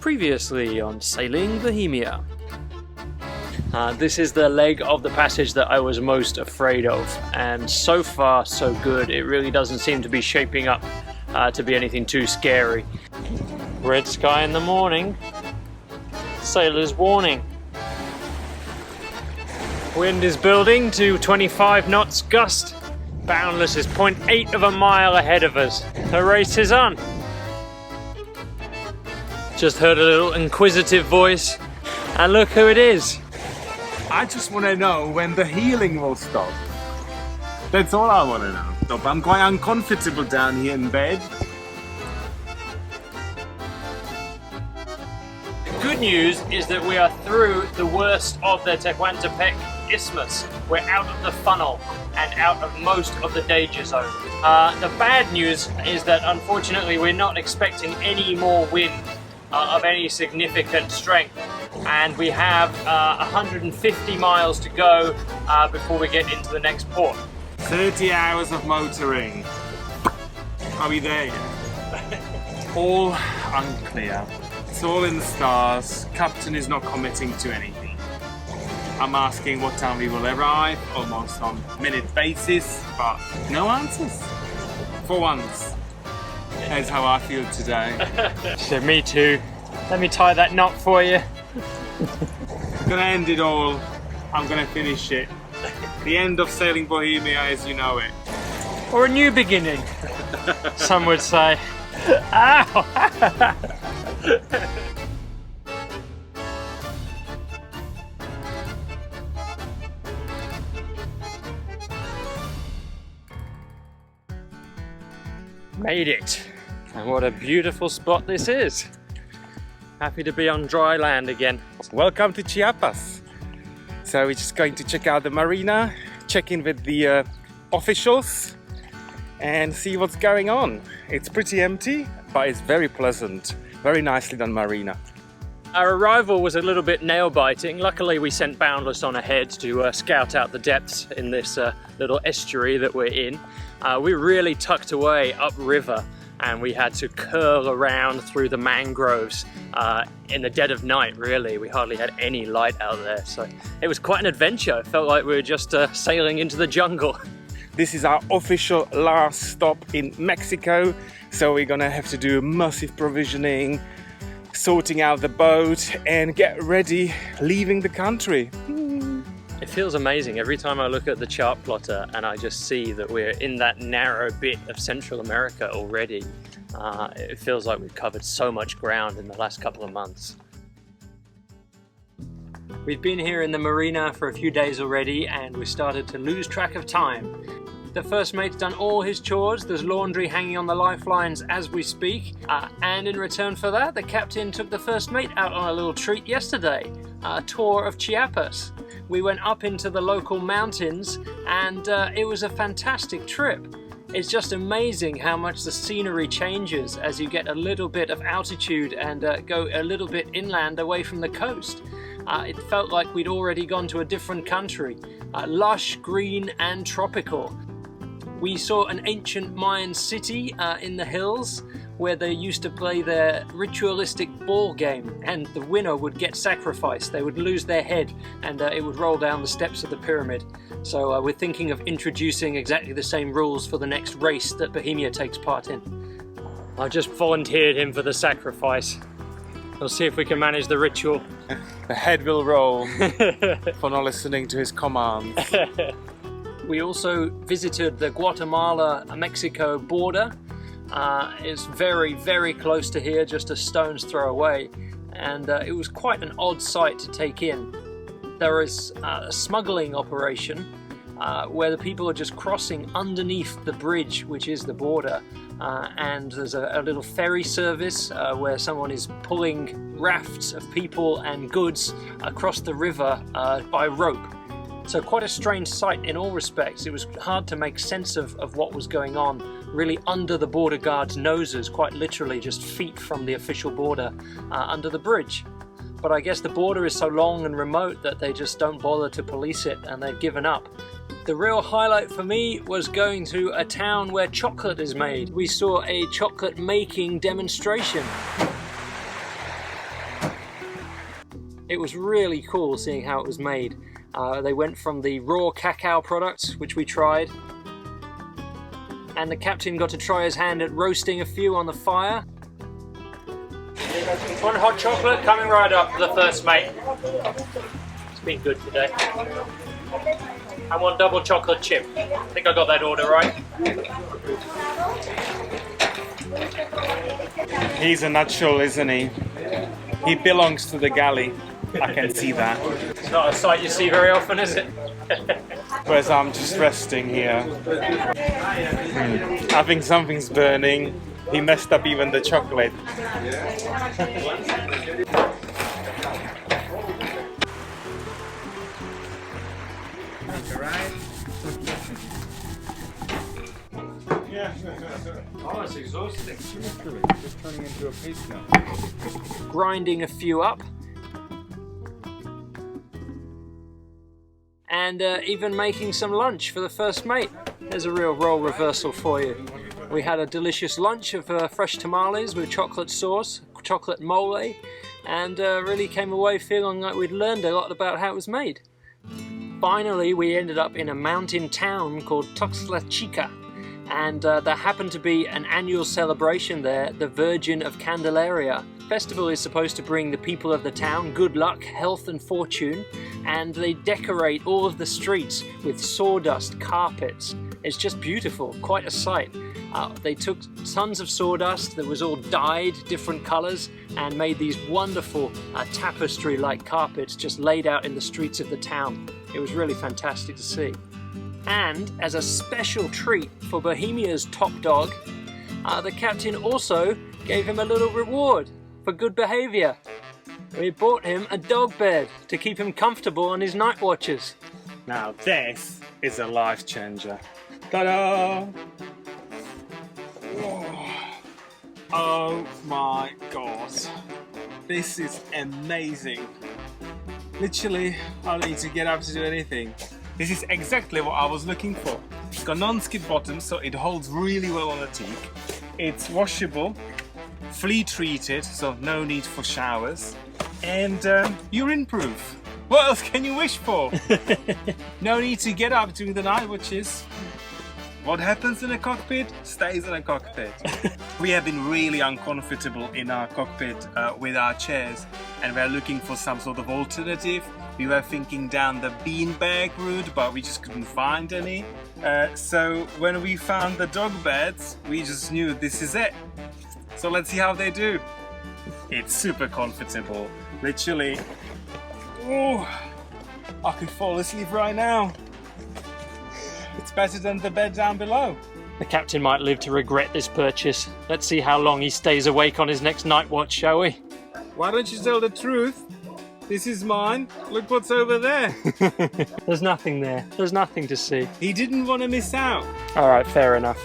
Previously on Sailing Bohemia. This is the leg of the passage that I was most afraid of, and so far so good. It really doesn't seem to be shaping up to be anything too scary. Red sky in the morning. Sailor's warning. Wind is building to 25 knots gust. Boundless is 0.8 of a mile ahead of us. The race is on. Just heard a little inquisitive voice, and look who it is. I just want to know when the healing will stop. That's all I want to know. Stop. I'm quite uncomfortable down here in bed. Good news is that we are through the worst of the Tehuantepec Isthmus. We're out of the funnel and out of most of the danger zone. The bad news is that unfortunately we're not expecting any more wind of any significant strength, and we have 150 miles to go before we get into the next port. 30 hours of motoring. Are we there yet? All unclear. It's all in the stars. Captain is not committing to anything. I'm asking what time we will arrive, almost on minute basis, but no answers. For once. That's how I feel today. So me too. Let me tie that knot for you. I'm gonna end it all. I'm gonna finish it. The end of Sailing Bohemia as you know it. Or a new beginning, some would say. Ow! Made it. And what a beautiful spot this is. Happy to be on dry land again. Welcome to Chiapas. So we're just going to check out the marina, check in with the officials and see what's going on. It's pretty empty, but it's very pleasant. Very nicely done marina. Our arrival was a little bit nail-biting. Luckily we sent Boundless on ahead to scout out the depths in this little estuary that we're in. We're really tucked away upriver, and we had to curl around through the mangroves in the dead of night, really. We hardly had any light out there, so it was quite an adventure. It felt like we were just sailing into the jungle. This is our official last stop in Mexico, so we're gonna have to do massive provisioning, sorting out the boat, and get ready, leaving the country. It feels amazing every time I look at the chart plotter and I just see that we're in that narrow bit of Central America already. It feels like we've covered so much ground in the last couple of months. We've been here in the marina for a few days already, and we started to lose track of time. The first mate's done all his chores. There's laundry hanging on the lifelines as we speak, and in return for that the captain took the first mate out on a little treat yesterday, a tour of Chiapas. We went up into the local mountains, and it was a fantastic trip. It's just amazing how much the scenery changes as you get a little bit of altitude and go a little bit inland away from the coast. It felt like we'd already gone to a different country, lush, green and tropical. We saw an ancient Mayan city in the hills where they used to play their ritualistic ball game, and the winner would get sacrificed. They would lose their head, and it would roll down the steps of the pyramid. So we're thinking of introducing exactly the same rules for the next race that Bohemia takes part in. I just volunteered him for the sacrifice. We'll see if we can manage the ritual. The head will roll for not listening to his commands. We also visited the Guatemala-Mexico border. It's very, very close to here, just a stone's throw away, and it was quite an odd sight to take in. There is a smuggling operation where the people are just crossing underneath the bridge, which is the border, and there's a little ferry service where someone is pulling rafts of people and goods across the river by rope. So quite a strange sight in all respects. It was hard to make sense of what was going on, really under the border guards' noses, quite literally just feet from the official border under the bridge. But I guess the border is so long and remote that they just don't bother to police it, and they've given up. The real highlight for me was going to a town where chocolate is made. We saw a chocolate making demonstration. It was really cool seeing how it was made. They went from the raw cacao products, which we tried, and the captain got to try his hand at roasting a few on the fire. One hot chocolate coming right up for the first mate. It's been good today. And one double chocolate chip. I think I got that order right. He's a nutshell, isn't he? He belongs to the galley. I can see that. It's not a sight you see very often, is it? Whereas I'm just resting here. I think something's burning. He messed up even the chocolate. Oh, it's exhausting. Just turning into a paste now. Grinding a few up. And even making some lunch for the first mate. There's a real role reversal for you. We had a delicious lunch of fresh tamales with chocolate sauce, chocolate mole, and really came away feeling like we'd learned a lot about how it was made. Finally, we ended up in a mountain town called Tuxtla, and there happened to be an annual celebration there, the Virgin of Candelaria. The festival is supposed to bring the people of the town good luck, health and fortune, and they decorate all of the streets with sawdust carpets. It's just beautiful, quite a sight. They took tons of sawdust that was all dyed different colors and made these wonderful tapestry-like carpets just laid out in the streets of the town. It was really fantastic to see. And as a special treat for Bohemia's top dog, the captain also gave him a little reward for good behavior. We bought him a dog bed to keep him comfortable on his night watches. Now this is a life changer. Ta-da! Oh my god. This is amazing. Literally, I don't need to get up to do anything. This is exactly what I was looking for. It's got non-skid bottom, so it holds really well on the teak. It's washable, flea treated, so no need for showers. And urine proof. What else can you wish for? No need to get up during the night watches. What happens in a cockpit stays in a cockpit. We have been really uncomfortable in our cockpit with our chairs, and we're looking for some sort of alternative. We were thinking down the beanbag route, but we just couldn't find any. So when we found the dog beds, we just knew this is it. So let's see how they do. It's super comfortable. Literally, oh, I could fall asleep right now. It's better than the bed down below. The captain might live to regret this purchase. Let's see how long he stays awake on his next night watch, shall we? Why don't you tell the truth? This is mine. Look what's over there. There's nothing there. There's nothing to see. He didn't want to miss out. Alright, fair enough.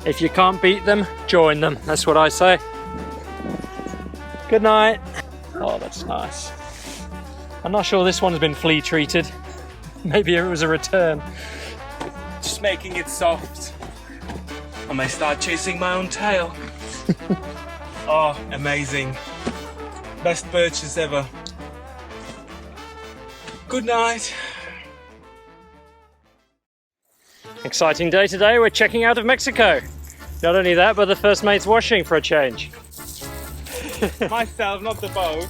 If you can't beat them, join them. That's what I say. Good night. Oh, that's nice. I'm not sure this one's been flea treated. Maybe it was a return. Just making it soft. I may start chasing my own tail. Oh, amazing. Best purchase ever. Good night. Exciting day today. We're checking out of Mexico. Not only that, but the first mate's washing for a change. Myself, not the boat.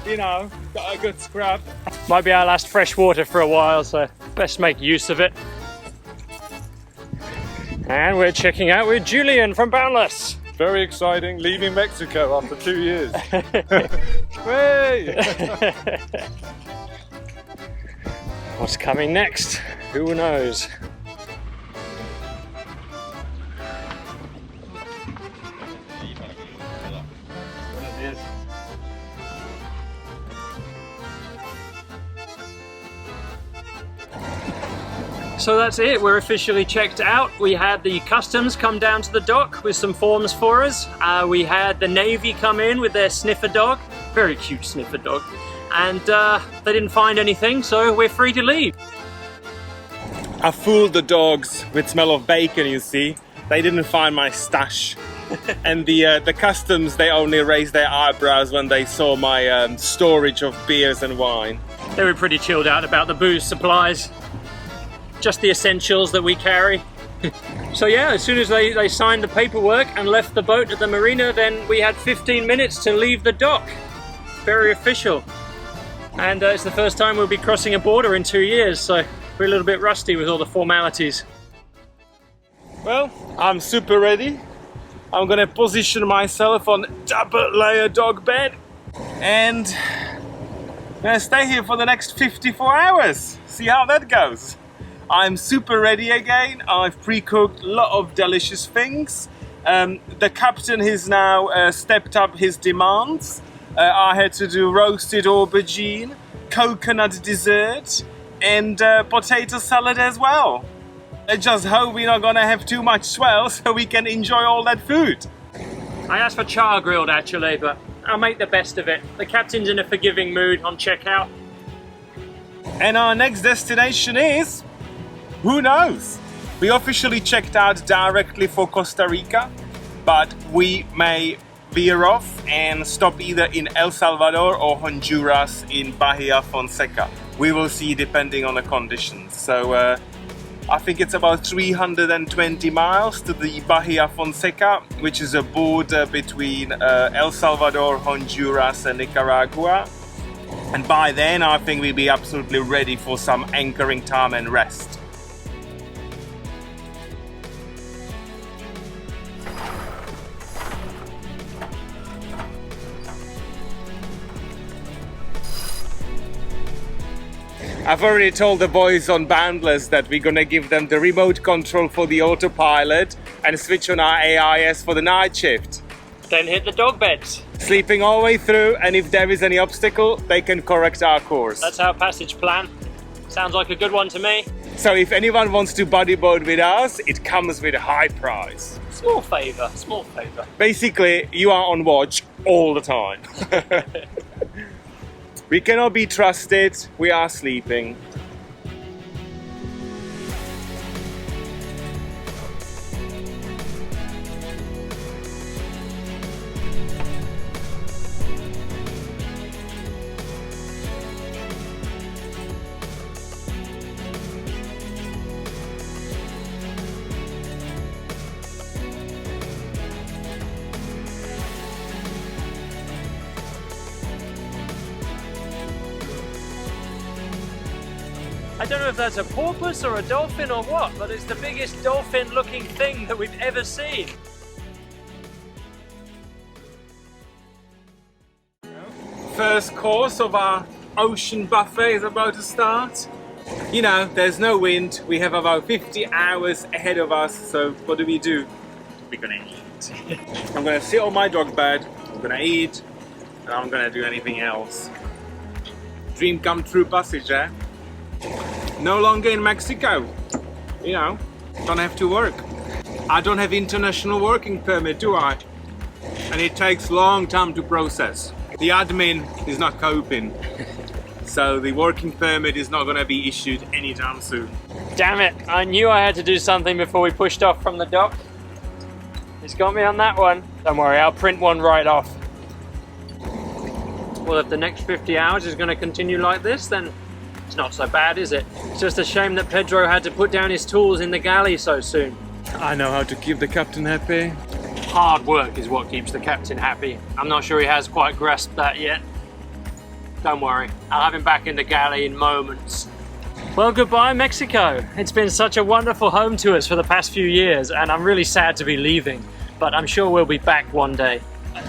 You know, got a good scrub. Might be our last fresh water for a while, so best make use of it. And we're checking out with Julian from Boundless. Very exciting, leaving Mexico after 2 years. Hey! What's coming next? Who knows? So that's it, we're officially checked out. We had the customs come down to the dock with some forms for us. We had the Navy come in with their sniffer dog, very cute sniffer dog, and they didn't find anything, so we're free to leave. I fooled the dogs with smell of bacon, you see. They didn't find my stash. And the customs, they only raised their eyebrows when they saw my storage of beers and wine. They were pretty chilled out about the booze supplies. Just the essentials that we carry. So yeah, as soon as they signed the paperwork and left the boat at the marina, then we had 15 minutes to leave the dock. Very official. And it's the first time we'll be crossing a border in 2 years, so we're a little bit rusty with all the formalities. Well, I'm super ready. I'm gonna position myself on double layer dog bed and I'm gonna stay here for the next 54 hours. See how that goes. I'm super ready again. I've pre-cooked a lot of delicious things. The captain has now stepped up his demands. I had to do roasted aubergine, coconut dessert, and potato salad as well. I just hope we're not gonna have too much swell so we can enjoy all that food. I asked for char grilled actually, but I'll make the best of it. The captain's in a forgiving mood on checkout. And our next destination is... who knows? We officially checked out directly for Costa Rica, but we may veer off and stop either in El Salvador or Honduras in Bahia Fonseca. We will see depending on the conditions. So I think it's about 320 miles to the Bahia Fonseca, which is a border between El Salvador, Honduras and Nicaragua. And by then I think we'll be absolutely ready for some anchoring time and rest. I've already told the boys on Boundless that we're gonna give them the remote control for the autopilot and switch on our AIS for the night shift. Then hit the dog beds. Sleeping all the way through, and if there is any obstacle, they can correct our course. That's our passage plan. Sounds like a good one to me. So if anyone wants to buddy boat with us, it comes with a high price. Small favour, small favour. Basically, you are on watch all the time. We cannot be trusted, we are sleeping. I don't know if that's a porpoise or a dolphin or what, but it's the biggest dolphin looking thing that we've ever seen. First course of our ocean buffet is about to start. You know, there's no wind, we have about 50 hours ahead of us, so what do? We're gonna eat. I'm gonna sit on my dog bed, I'm gonna eat, and I'm gonna do anything else. Dream come true passage, eh? No longer in Mexico, you know, don't have to work. I don't have international working permit, do I? And it takes a long time to process. The admin is not coping, so the working permit is not going to be issued anytime soon. Damn it, I knew I had to do something before we pushed off from the dock. He's got me on that one. Don't worry, I'll print one right off. Well, if the next 50 hours is going to continue like this, then it's not so bad, is it? It's just a shame that Pedro had to put down his tools in the galley so soon. I know how to keep the captain happy. Hard work is what keeps the captain happy. I'm not sure he has quite grasped that yet. Don't worry, I'll have him back in the galley in moments. Well, goodbye Mexico. It's been such a wonderful home to us for the past few years, and I'm really sad to be leaving, but I'm sure we'll be back one day.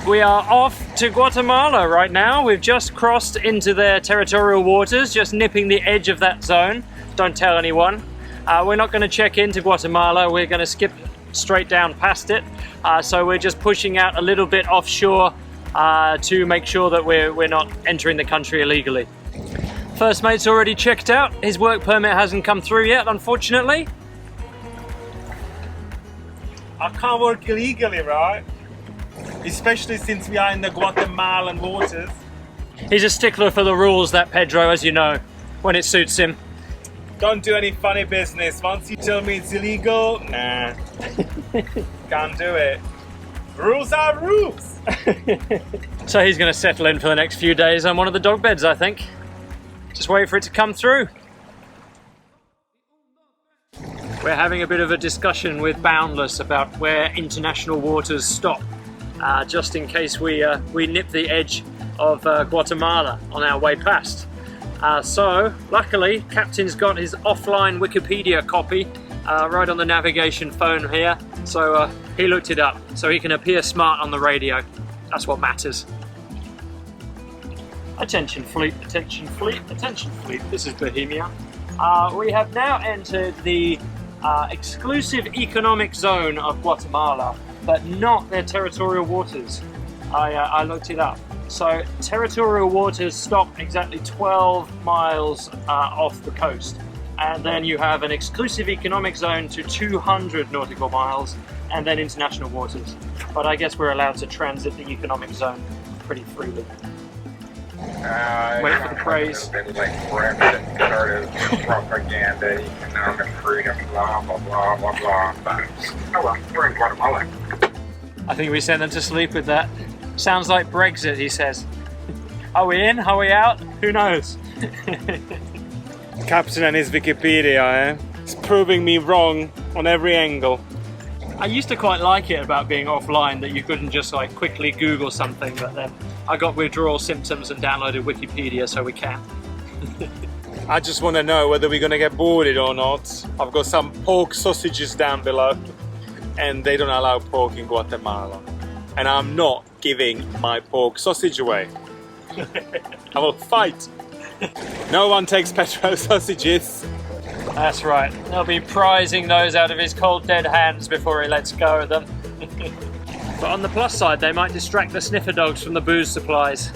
We are off to Guatemala right now. We've just crossed into their territorial waters, just nipping the edge of that zone. Don't tell anyone. We're not going to check into Guatemala. We're going to skip straight down past it. So we're just pushing out a little bit offshore to make sure that we're not entering the country illegally. First mate's already checked out. His work permit hasn't come through yet, unfortunately. I can't work illegally, right? Especially since we are in the Guatemalan waters. He's a stickler for the rules, that Pedro, as you know, when it suits him. Don't do any funny business. Once you tell me it's illegal, nah. Can't do it. Rules are rules! So he's going to settle in for the next few days on one of the dog beds, I think. Just wait for it to come through. We're having a bit of a discussion with Boundless about where international waters stop, just in case we nip the edge of Guatemala on our way past. So, luckily, Captain's got his offline Wikipedia copy right on the navigation phone here, so he looked it up, so he can appear smart on the radio. That's what matters. Attention fleet, attention fleet, attention fleet. This is Bohemia. We have now entered the exclusive economic zone of Guatemala, but not their territorial waters. I looked it up. So territorial waters stop exactly 12 miles off the coast. And then you have an exclusive economic zone to 200 nautical miles, and then international waters. But I guess we're allowed to transit the economic zone pretty freely. Wait for the praise. Been like forever that started propaganda, economic freedom, blah blah blah blah blah. But, oh well, we're in Guatemala. I think we sent them to sleep with that. Sounds like Brexit, he says. Are we in? Are we out? Who knows? Captain and his Wikipedia, It's proving me wrong on every angle. I used to quite like it about being offline, that you couldn't just like quickly Google something, but then I got withdrawal symptoms and downloaded Wikipedia, so we can. I just want to know whether we're going to get boarded or not. I've got some pork sausages down below, and they don't allow pork in Guatemala. And I'm not giving my pork sausage away. I will fight. No one takes Pedro sausages. That's right. They'll be prizing those out of his cold dead hands before he lets go of them. But on the plus side, they might distract the sniffer dogs from the booze supplies.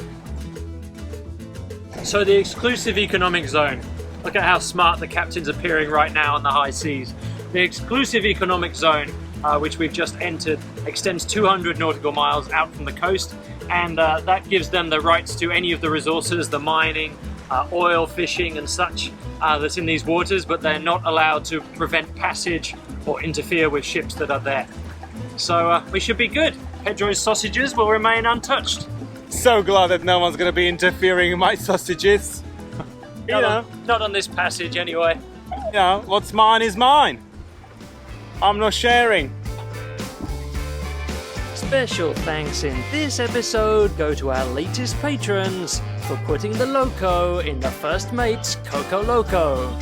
So the exclusive economic zone. Look at how smart the captain's appearing right now on the high seas. The exclusive economic zone, which we've just entered, extends 200 nautical miles out from the coast, and that gives them the rights to any of the resources, the mining, oil, fishing and such that's in these waters, but they're not allowed to prevent passage or interfere with ships that are there. So we should be good. Pedro's sausages will remain untouched. So glad that no one's going to be interfering in my sausages. Not on this passage anyway. You know, what's mine is mine. I'm not sharing. Special thanks in this episode go to our latest patrons for putting the loco in the first mate's Coco Loco.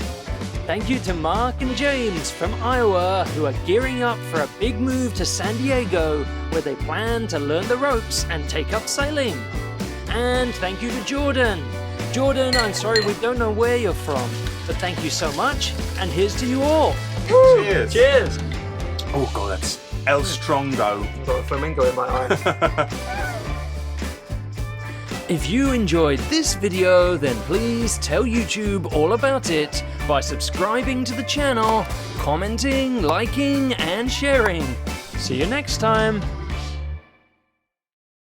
Thank you to Mark and James from Iowa, who are gearing up for a big move to San Diego, where they plan to learn the ropes and take up sailing. And thank you to Jordan. Jordan, I'm sorry we don't know where you're from, but thank you so much, and here's to you all. Woo! Cheers. Cheers. Oh god, that's El Strongo. Got a flamingo in my eye. If you enjoyed this video, then please tell YouTube all about it by subscribing to the channel, commenting, liking, and sharing. See you next time.